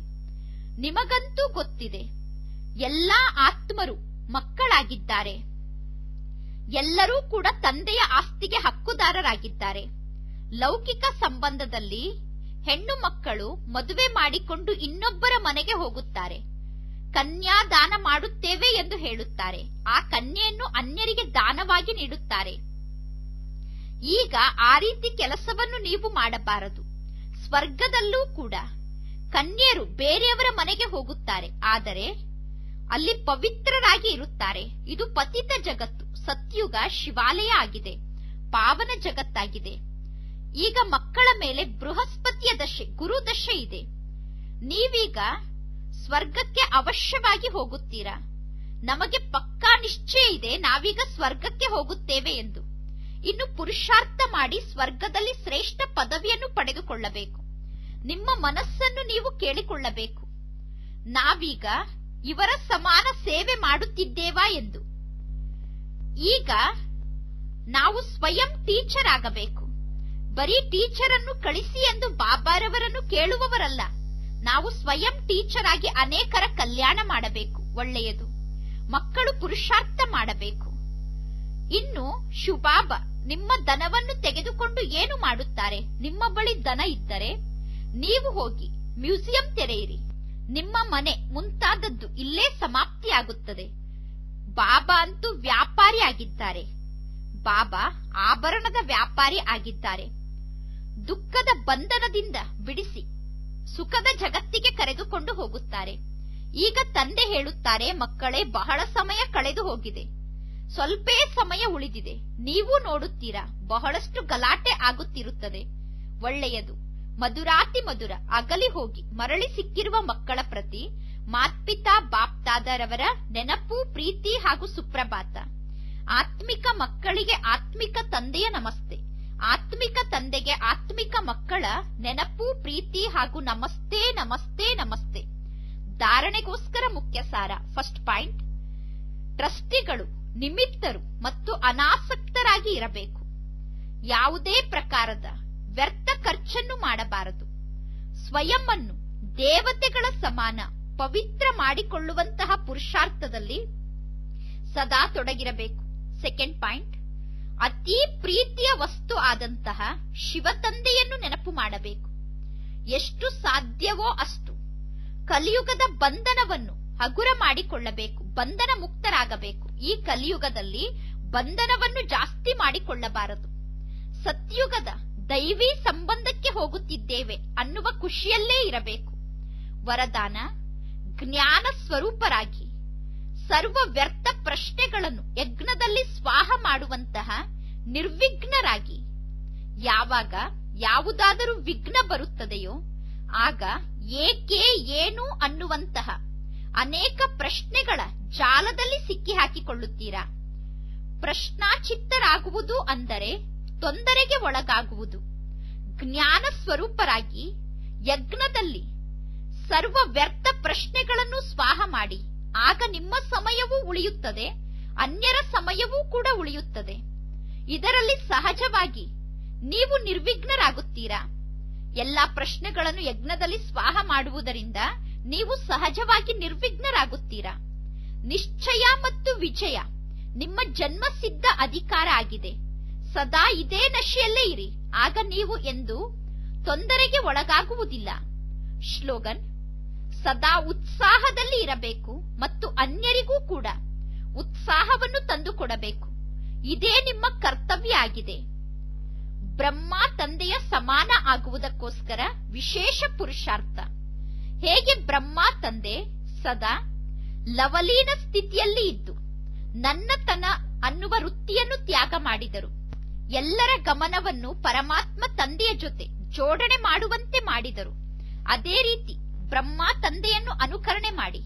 ನಿಮಗಂತೂ ಗೊತ್ತಿದೆ, ಎಲ್ಲಾ ಆತ್ಮರು ಮಕ್ಕಳಾಗಿದ್ದಾರೆ. ಎಲ್ಲರೂ ಕೂಡ ತಂದೆಯ ಆಸ್ತಿಗೆ ಹಕ್ಕುದಾರರಾಗಿದ್ದಾರೆ. ಲೌಕಿಕ ಸಂಬಂಧದಲ್ಲಿ ಹೆಣ್ಣು ಮಕ್ಕಳು ಮದುವೆ ಮಾಡಿಕೊಂಡು ಇನ್ನೊಬ್ಬರ ಮನೆಗೆ ಹೋಗುತ್ತಾರೆ. ಕನ್ಯಾದಾನ ಮಾಡುತ್ತೇವೆ ಎಂದು ಹೇಳುತ್ತಾರೆ. ಆ ಕನ್ಯೆಯನ್ನು ಅನ್ಯರಿಗೆ ದಾನವಾಗಿ ನೀಡುತ್ತಾರೆ. ಈಗ ಆ ರೀತಿ ಕೆಲಸವನ್ನು ನೀವು ಮಾಡಬಾರದು. ಸ್ವರ್ಗದಲ್ಲೂ ಕೂಡ ಕನ್ಯೆಯರು ಬೇರೆಯವರ ಮನೆಗೆ ಹೋಗುತ್ತಾರೆ, ಆದರೆ ಅಲ್ಲಿ ಪವಿತ್ರರಾಗಿ ಇರುತ್ತಾರೆ. ಇದು ಪತಿತ ಜಗತ್ತು. ಸತ್ಯುಗ ಶಿವಾಲಯ ಆಗಿದೆ, ಪಾವನ ಜಗತ್ತಾಗಿದೆ. ಈಗ ಮಕ್ಕಳ ಮೇಲೆ ಬೃಹಸ್ಪತಿಯ ದಶೆ, ಗುರು ದಶೆ ಇದೆ. ನೀವೀಗ ಸ್ವರ್ಗಕ್ಕೆ ಅವಶ್ಯವಾಗಿ ಹೋಗುತ್ತೀರಾ. ನಮಗೆ ಪಕ್ಕಾ ನಿಶ್ಚಯ ಇದೆ, ನಾವೀಗ ಸ್ವರ್ಗಕ್ಕೆ ಹೋಗುತ್ತೇವೆ ಎಂದು. ಇನ್ನು ಪುರುಷಾರ್ಥ ಮಾಡಿ ಸ್ವರ್ಗದಲ್ಲಿ ಶ್ರೇಷ್ಠ ಪದವಿಯನ್ನು ಪಡೆದುಕೊಳ್ಳಬೇಕು. ನಿಮ್ಮ ಮನಸ್ಸನ್ನು ನೀವು ಕೇಳಿಕೊಳ್ಳಬೇಕು, ನಾವೀಗ ಇವರ ಸಮಾನ ಸೇವೆ ಮಾಡುತ್ತಿದ್ದೇವಾ ಎಂದು. ಈಗ ನಾವು ಸ್ವಯಂ ಟೀಚರ್ ಆಗಬೇಕು. ಬರೀ ಟೀಚರ್ ಅನ್ನು ಕಳಿಸಿ ಎಂದು ಬಾಬಾರವರನ್ನು ಕೇಳುವವರಲ್ಲ. ನಾವು ಸ್ವಯಂ ಟೀಚರ್ ಆಗಿ ಅನೇಕರ ಕಲ್ಯಾಣ ಮಾಡಬೇಕು. ಒಳ್ಳೆಯದು. ಮಕ್ಕಳು ಪುರುಷಾರ್ಥ ಮಾಡಬೇಕು. ಇನ್ನು ಶುಭಾಬ ನಿಮ್ಮ ದನವನ್ನು ತೆಗೆದುಕೊಂಡು ಏನು ಮಾಡುತ್ತಾರೆ? ನಿಮ್ಮ ಬಳಿ ದನ ಇದ್ದರೆ ನೀವು ಹೋಗಿ ಮ್ಯೂಸಿಯಂ ತೆರೆಯಿರಿ. ನಿಮ್ಮ ಮನೆ ಮುಂತಾದದ್ದು ಇಲ್ಲೇ ಸಮಾಪ್ತಿಯಾಗುತ್ತದೆ. ಬಾಬಾ ಅಂತೂ ವ್ಯಾಪಾರಿ ಆಗಿದ್ದಾರೆ. ಬಾಬಾ ಆಭರಣದ ವ್ಯಾಪಾರಿ ಆಗಿದ್ದಾರೆ. ದುಃಖದ ಬಂಧನದಿಂದ ಬಿಡಿಸಿ ಸುಖದ ಜಗತ್ತಿಗೆ ಕರೆದುಕೊಂಡು ಹೋಗುತ್ತಾರೆ. ಈಗ ತಂದೆ ಹೇಳುತ್ತಾರೆ, ಮಕ್ಕಳೇ, ಬಹಳ ಸಮಯ ಕಳೆದು ಹೋಗಿದೆ, ಸ್ವಲ್ಪೇ ಸಮಯ ಉಳಿದಿದೆ. ನೀವು ನೋಡುತ್ತೀರಾ, ಬಹಳಷ್ಟು ಗಲಾಟೆ ಆಗುತ್ತಿರುತ್ತದೆ. ಒಳ್ಳೆಯದು. ಮಧುರಾತಿ ಮಧುರ ಅಗಲಿ ಹೋಗಿ ಮರಳಿ ಸಿಕ್ಕಿರುವ ಮಕ್ಕಳ ಪ್ರತಿ ಮಾತ್ಪಿತಾ ಬಾಪ್ತಾದರವರ ನೆನಪು, ಪ್ರೀತಿ ಹಾಗೂ ಸುಪ್ರಭಾತ. ಆತ್ಮಿಕ ಮಕ್ಕಳಿಗೆ ಆತ್ಮಿಕ ತಂದೆಯ ನಮಸ್ತೆ. ಆತ್ಮಿಕ ತಂದೆಗೆ ಆತ್ಮಿಕ ಮಕ್ಕಳ ನೆನಪು, ಪ್ರೀತಿ ಹಾಗೂ ನಮಸ್ತೆ ನಮಸ್ತೆ ನಮಸ್ತೆ. ಧಾರಣೆಗೋಸ್ಕರ ಮುಖ್ಯ ಸಾರ. ಫಸ್ಟ್ ಪಾಯಿಂಟ್, ಟ್ರಸ್ಟಿಗಳು ನಿಮಿತ್ತರು ಮತ್ತು ಅನಾಸಕ್ತರಾಗಿ ಇರಬೇಕು. ಯಾವುದೇ ಪ್ರಕಾರದ ವ್ಯರ್ಥ ಖರ್ಚನ್ನು ಮಾಡಬಾರದು. ಸ್ವಯಂ ಅನ್ನು ದೇವತೆಗಳ ಸಮಾನ ಪವಿತ್ರ ಮಾಡಿಕೊಳ್ಳುವಂತಹ ಪುರುಷಾರ್ಥದಲ್ಲಿ ಸದಾ ತೊಡಗಿರಬೇಕು. ಸೆಕೆಂಡ್ ಪಾಯಿಂಟ್, ಅತಿ ಪ್ರೀತಿಯ ವಸ್ತು ಆದಂತಹ ಶಿವತಂದೆಯನ್ನು ನೆನಪು ಮಾಡಬೇಕು. ಎಷ್ಟು ಸಾಧ್ಯವೋ ಅಷ್ಟು ಕಲಿಯುಗದ ಬಂಧನವನ್ನು ಹಗುರ ಮಾಡಿಕೊಳ್ಳಬೇಕು. ಬಂಧನ ಮುಕ್ತರಾಗಬೇಕು. ಈ ಕಲಿಯುಗದಲ್ಲಿ ಬಂಧನವನ್ನು ಜಾಸ್ತಿ ಮಾಡಿಕೊಳ್ಳಬಾರದು. ಸತ್ಯುಗದ ದೈವಿ ಸಂಬಂಧಕ್ಕೆ ಹೋಗುತ್ತಿದ್ದೇವೆ ಅನ್ನುವ ಖುಷಿಯಲ್ಲೇ ಇರಬೇಕು. ವರದಾನ, ಜ್ಞಾನ ಸ್ವರೂಪರಾಗಿ ಸರ್ವ ವ್ಯರ್ಥ ಪ್ರಶ್ನೆಗಳನ್ನು ಯಜ್ಞದಲ್ಲಿ ಸ್ವಾಹ ಮಾಡುವಂತಹ ನಿರ್ವಿಘ್ನರಾಗಿ. ಯಾವಾಗ ಯಾವುದಾದರೂ ವಿಘ್ನ ಬರುತ್ತದೆಯೋ ಆಗ ಏಕೆ, ಏನು ಅನ್ನುವಂತಹ ಅನೇಕ ಪ್ರಶ್ನೆಗಳ ಜಾಲದಲ್ಲಿ ಸಿಕ್ಕಿ ಹಾಕಿಕೊಳ್ಳುತ್ತೀರಾ. ಪ್ರಶ್ನಾಚಿತ್ತರಾಗುವುದು ಅಂದರೆ ತೊಂದರೆಗೆ ಒಳಗಾಗುವುದು. ಜ್ಞಾನ ಸ್ವರೂಪರಾಗಿ ಯಜ್ಞದಲ್ಲಿ ಸರ್ವ ವ್ಯರ್ಥ ಪ್ರಶ್ನೆಗಳನ್ನು ಸ್ವಾಹ ಮಾಡಿ. ಆಗ ನಿಮ್ಮ ಸಮಯವೂ ಉಳಿಯುತ್ತದೆ, ಅನ್ಯರ ಸಮಯವೂ ಕೂಡ ಉಳಿಯುತ್ತದೆ. ಇದರಲ್ಲಿ ಸಹಜವಾಗಿ ನೀವು ನಿರ್ವಿಘ್ನರಾಗುತ್ತೀರಾ. ಎಲ್ಲಾ ಪ್ರಶ್ನೆಗಳನ್ನು ಯಜ್ಞದಲ್ಲಿ ಸ್ವಾಹ ಮಾಡುವುದರಿಂದ ನೀವು ಸಹಜವಾಗಿ ನಿರ್ವಿಘ್ನರಾಗುತ್ತೀರಾ. ನಿಶ್ಚಯ ಮತ್ತು ವಿಜಯ ನಿಮ್ಮ ಜನ್ಮಸಿದ್ಧ ಅಧಿಕಾರ ಆಗಿದೆ. ಸದಾ ಇದೇ ನಶೆಯಲ್ಲೇ ಇರಿ. ಆಗ ನೀವು ಎಂದು ತೊಂದರೆಗೆ ಒಳಗಾಗುವುದಿಲ್ಲ. ಶ್ಲೋಗನ್, ಸದಾ ಉತ್ಸಾಹದಲ್ಲಿ ಇರಬೇಕು ಮತ್ತು ಅನ್ಯರಿಗೂ ಕೂಡ ಉತ್ಸಾಹವನ್ನು ತಂದುಕೊಡಬೇಕು. ಇದೇ ನಿಮ್ಮ ಕರ್ತವ್ಯ ಆಗಿದೆ. ಬ್ರಹ್ಮ ತಂದೆಯ ಸಮಾನ ಆಗುವುದಕ್ಕೋಸ್ಕರ ವಿಶೇಷ ಪುರುಷಾರ್ಥ. ಹೇಗೆ ಬ್ರಹ್ಮ ತಂದೆ ಸದಾ ಲವಲೀನ ಸ್ಥಿತಿಯಲ್ಲಿ ಇದ್ದು ನನ್ನತನ ಅನ್ನುವ ವೃತ್ತಿಯನ್ನು ತ್ಯಾಗ ಮಾಡಿದರು, ಎಲ್ಲರ ಗಮನವನ್ನು ಪರಮಾತ್ಮ ತಂದೆಯ ಜೊತೆ ಜೋಡಣೆ ಮಾಡುವಂತೆ ಮಾಡಿದರು. ಅದೇ ರೀತಿ ಬ್ರಹ್ಮ ತಂದೆಯನ್ನು ಅನುಕರಣೆ ಮಾಡಿ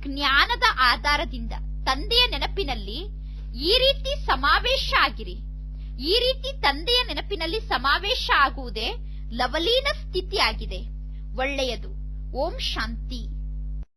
ಜ್ಞಾನದ ಆಧಾರದಿಂದ ತಂದೆಯ ನೆನಪಿನಲ್ಲಿ ಈ ರೀತಿ ಸಮಾವೇಶ ಆಗಿರಿ. ಈ ರೀತಿ ತಂದೆಯ ನೆನಪಿನಲ್ಲಿ ಸಮಾವೇಶ ಆಗುವುದೇ ಲವಲೀನ ಸ್ಥಿತಿಯಾಗಿದೆ. ಒಳ್ಳೆಯದು. ಓಂ ಶಾಂತಿ.